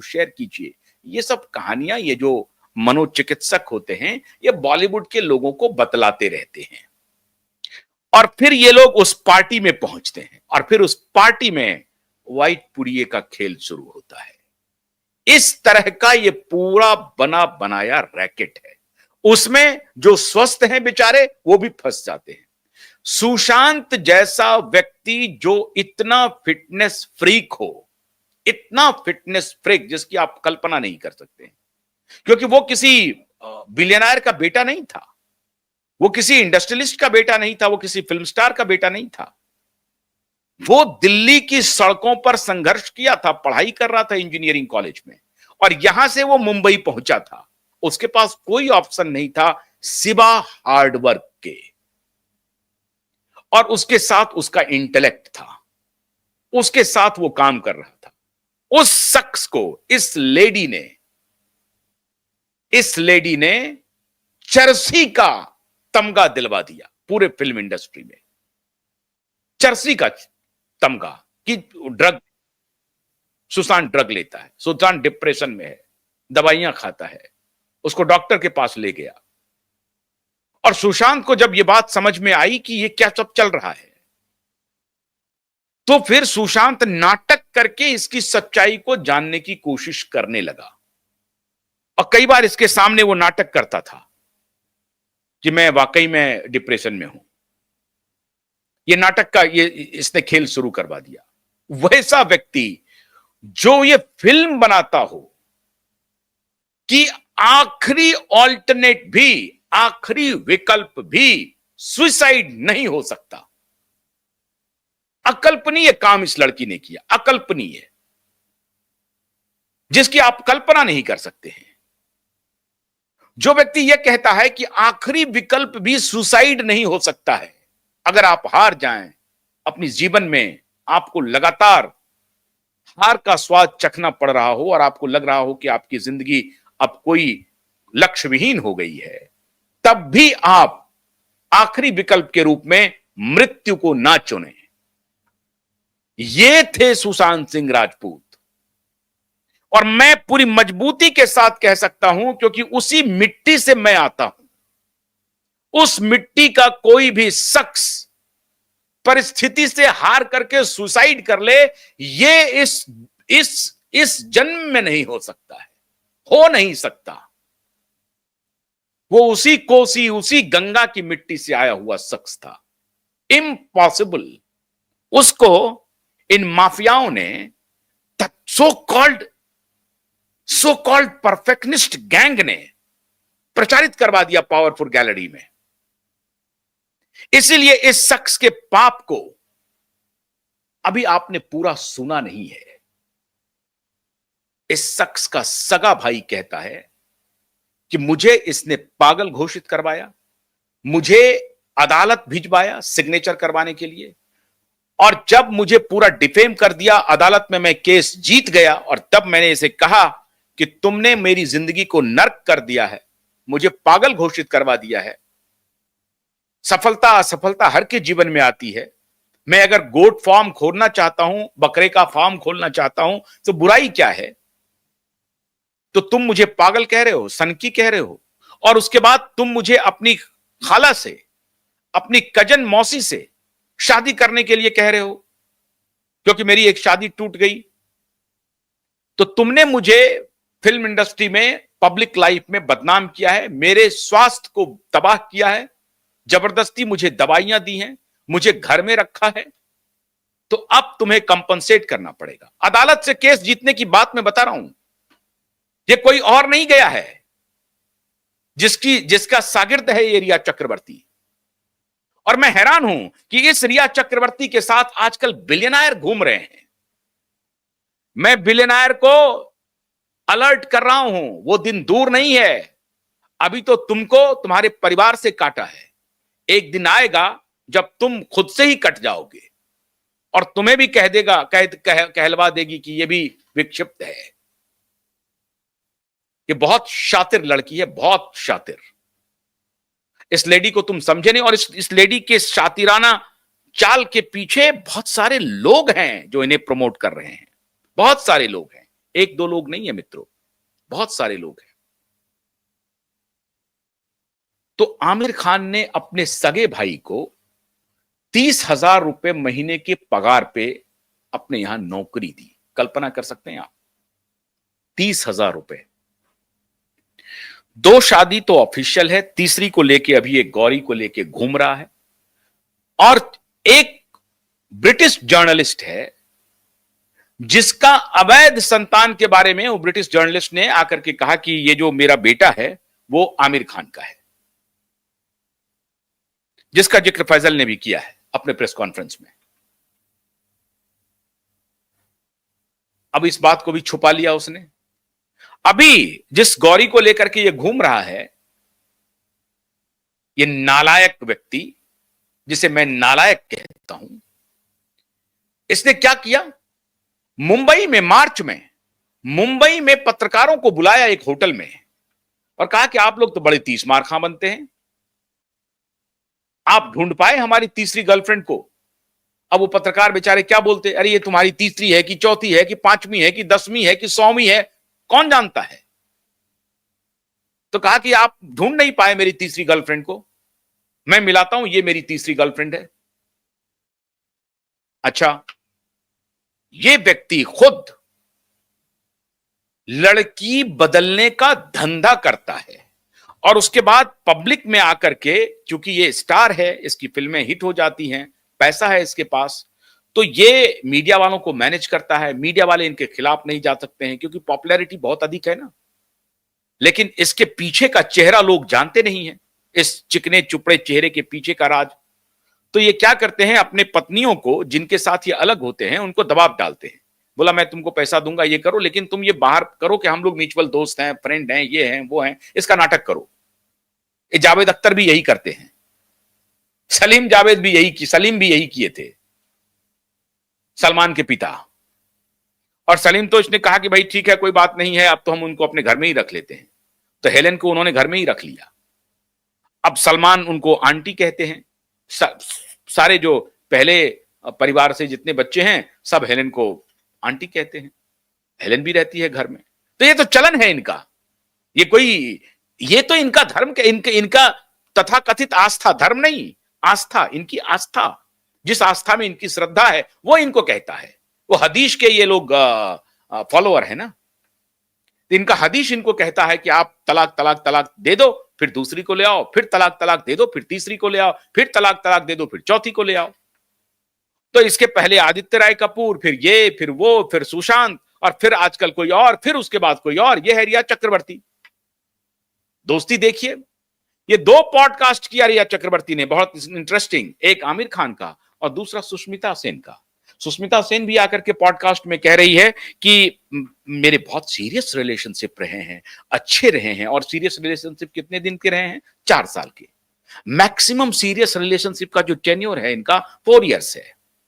Share कीजिए। ये सब कहानियां, ये जो मनोचिकित्सक होते हैं, ये बॉलीवुड के लोगों को बतलाते रहते हैं और फिर ये लोग उस पार्टी में पहुंचते हैं और फिर उस पार्टी में व्हाइट पुड़िये का खेल शुरू होता है। इस तरह का ये पूरा बना बनाया रैकेट है। उसमें जो स्वस्थ हैं बेचारे वो भी फंस जाते हैं। सुशांत जैसा व्यक्ति जो इतना फिटनेस फ्रीक हो, इतना फिटनेस फ्रीक जिसकी आप कल्पना नहीं कर सकते, क्योंकि वो किसी बिलियनर का बेटा नहीं था, वो किसी इंडस्ट्रियलिस्ट का बेटा नहीं था, वो किसी फिल्म स्टार का बेटा नहीं था। वो दिल्ली की सड़कों पर संघर्ष किया था, पढ़ाई कर रहा था इंजीनियरिंग कॉलेज में, और यहां से वो मुंबई पहुंचा था। उसके पास कोई ऑप्शन नहीं था सिवा हार्डवर्क के, और उसके साथ उसका इंटेलेक्ट था, उसके साथ वो काम कर रहा था। उस शख्स को इस लेडी ने चरसी का तमगा दिलवा दिया पूरे फिल्म इंडस्ट्री में। चरसी का तमगा कि ड्रग, सुशांत ड्रग लेता है, सुशांत डिप्रेशन में है, दवाइयां खाता है, उसको डॉक्टर के पास ले गया। और सुशांत को जब यह बात समझ में आई कि ये क्या सब चल रहा है, तो फिर सुशांत नाटक करके इसकी सच्चाई को जानने की कोशिश करने लगा। और कई बार इसके सामने वो नाटक करता था कि मैं वाकई में डिप्रेशन में हूं। ये नाटक का इसने खेल शुरू करवा दिया। वैसा व्यक्ति जो ये फिल्म बनाता हो कि आखिरी ऑल्टरनेट भी, आखिरी विकल्प भी सुसाइड नहीं हो सकता। अकल्पनीय काम इस लड़की ने किया, अकल्पनीय, जिसकी आप कल्पना नहीं कर सकते हैं। जो व्यक्ति यह कहता है कि आखिरी विकल्प भी सुसाइड नहीं हो सकता है, अगर आप हार जाएं अपनी जीवन में, आपको लगातार हार का स्वाद चखना पड़ रहा हो और आपको लग रहा हो कि आपकी जिंदगी अब कोई लक्ष्य विहीन हो गई है, तब भी आप आखिरी विकल्प के रूप में मृत्यु को ना चुनें। ये थे सुशांत सिंह राजपूत, और मैं पूरी मजबूती के साथ कह सकता हूं क्योंकि उसी मिट्टी से मैं आता हूं। उस मिट्टी का कोई भी शख्स परिस्थिति से हार करके सुसाइड कर ले, ये इस जन्म में नहीं हो सकता है, हो नहीं सकता। वो उसी कोसी, उसी गंगा की मिट्टी से आया हुआ शख्स था। इम्पॉसिबल। उसको इन माफियाओं ने, सो कॉल्ड परफेक्शनिस्ट गैंग ने प्रचारित करवा दिया पावरफुल गैलरी में। इसीलिए इस शख्स के पाप को अभी आपने पूरा सुना नहीं है। इस शख्स का सगा भाई कहता है कि मुझे इसने पागल घोषित करवाया, मुझे अदालत भिजवाया सिग्नेचर करवाने के लिए, और जब मुझे पूरा डिफेम कर दिया, अदालत में मैं केस जीत गया, और तब मैंने इसे कहा कि तुमने मेरी जिंदगी को नर्क कर दिया है, मुझे पागल घोषित करवा दिया है। सफलता असफलता हर के जीवन में आती है। मैं अगर गोट फार्म खोलना चाहता हूं, बकरे का फार्म खोलना चाहता हूं, तो बुराई क्या है? तो तुम मुझे पागल कह रहे हो, सनकी कह रहे हो, और उसके बाद तुम मुझे अपनी खाला से, अपनी कजन मौसी से शादी करने के लिए कह रहे हो क्योंकि मेरी एक शादी टूट गई। तो तुमने मुझे फिल्म इंडस्ट्री में, पब्लिक लाइफ में बदनाम किया है, मेरे स्वास्थ्य को तबाह किया है, जबरदस्ती मुझे दवाइयां दी हैं, मुझे घर में रखा है, तो अब तुम्हें कंपनसेट करना पड़ेगा। अदालत से केस जीतने की बात मैं बता रहा हूं। ये कोई और नहीं गया है जिसका शागिर्द है ये रिया चक्रवर्ती। और मैं हैरान हूं कि इस रिया चक्रवर्ती के साथ आजकल बिलियनर घूम रहे हैं। मैं बिलियनर को अलर्ट कर रहा हूं, वो दिन दूर नहीं है। अभी तो तुमको तुम्हारे परिवार से काटा है, एक दिन आएगा जब तुम खुद से ही कट जाओगे, और तुम्हें भी कहलवा देगी कि ये भी विक्षिप्त है। ये बहुत शातिर लड़की है, बहुत शातिर। इस लेडी को तुम समझे नहीं, और इस लेडी के शातिराना चाल के पीछे बहुत सारे लोग हैं जो इन्हें प्रमोट कर रहे हैं। बहुत सारे लोग हैं। एक दो लोग नहीं है मित्रों, बहुत सारे लोग हैं। तो आमिर खान ने अपने सगे भाई को 30,000 रुपए महीने के पगार पे अपने यहां नौकरी दी। कल्पना कर सकते हैं आप, 30,000 रुपए। दो शादी तो ऑफिशियल है, तीसरी को लेके अभी एक गौरी को लेके घूम रहा है। और एक ब्रिटिश जर्नलिस्ट है जिसका अवैध संतान के बारे में वो ब्रिटिश जर्नलिस्ट ने आकर के कहा कि ये जो मेरा बेटा है वो आमिर खान का है, जिसका जिक्र फैजल ने भी किया है अपने प्रेस कॉन्फ्रेंस में। अब इस बात को भी छुपा लिया उसने। अभी जिस गौरी को लेकर के ये घूम रहा है, ये नालायक व्यक्ति, जिसे मैं नालायक कहता हूं, इसने क्या किया? मुंबई में मार्च में मुंबई में पत्रकारों को बुलाया एक होटल में और कहा कि आप लोग तो बड़े तीस मार खां बनते हैं, आप ढूंढ पाए हमारी तीसरी गर्लफ्रेंड को? अब वो पत्रकार बेचारे क्या बोलते, अरे ये तुम्हारी तीसरी है कि चौथी है कि पांचवी है कि 10वीं है कि 100वीं है, कौन जानता है। तो कहा कि आप ढूंढ नहीं पाए मेरी तीसरी गर्लफ्रेंड को, मैं मिलाता हूं, ये मेरी तीसरी गर्लफ्रेंड है। अच्छा, ये व्यक्ति खुद लड़की बदलने का धंधा करता है और उसके बाद पब्लिक में आकर के, क्योंकि ये स्टार है, इसकी फिल्में हिट हो जाती हैं, पैसा है इसके पास, तो ये मीडिया वालों को मैनेज करता है। मीडिया वाले इनके खिलाफ नहीं जा सकते हैं क्योंकि पॉपुलैरिटी बहुत अधिक है ना। लेकिन इसके पीछे का चेहरा लोग जानते नहीं है, इस चिकने चुपड़े चेहरे के पीछे का राज। तो ये क्या करते हैं, अपने पत्नियों को जिनके साथ ये अलग होते हैं उनको दबाव डालते हैं, बोला मैं तुमको पैसा दूंगा, ये करो, लेकिन तुम ये बाहर करो कि हम लोग म्यूचुअल दोस्त हैं, फ्रेंड हैं, ये हैं वो हैं, इसका नाटक करो। ये जावेद अख्तर भी यही करते हैं, सलीम भी यही किए थे, सलमान के पिता। और सलीम तो इसने कहा कि भाई ठीक है, कोई बात नहीं है, अब तो हम उनको अपने घर में ही रख लेते हैं। तो हेलेन को उन्होंने घर में ही रख लिया। अब सलमान उनको आंटी कहते हैं। सारे जो पहले परिवार से जितने बच्चे हैं सब हेलेन को आंटी कहते हैं। हेलेन भी रहती है घर में। तो ये तो चलन है इनका, ये तो इनका धर्म के, इनका तथाकथित आस्था, धर्म नहीं आस्था, इनकी आस्था, जिस आस्था में इनकी श्रद्धा है वो इनको कहता है। वो हदीस के ये लोग फॉलोअर है ना, इनका हदीस इनको कहता है कि आप तलाक तलाक तलाक दे दो, फिर दूसरी को ले आओ, फिर तलाक तलाक दे दो, फिर तीसरी को ले आओ, फिर तलाक तलाक दे दो, फिर चौथी को ले आओ। तो इसके पहले आदित्य राय कपूर, फिर ये, फिर वो, फिर सुशांत, और फिर आजकल कोई और, फिर उसके बाद कोई और, ये है रिया चक्रवर्ती। दोस्ती देखिए, ये 2 पॉडकास्ट किया रिया चक्रवर्ती ने, बहुत इंटरेस्टिंग, एक आमिर खान का और दूसरा सुष्मिता सेन का। सुष्मिता सेन भी आकर के पॉडकास्ट में कह रही है कि मेरे बहुत सीरियस रिलेशनशिप रहे हैं, अच्छे रहे हैं। और सीरियस रिलेशनशिप कितने दिन के रहे हैं? 4 साल के। मैक्सिमम सीरियस रिलेशनशिप का जो टेन्योर है इनका 4 इयर्स है।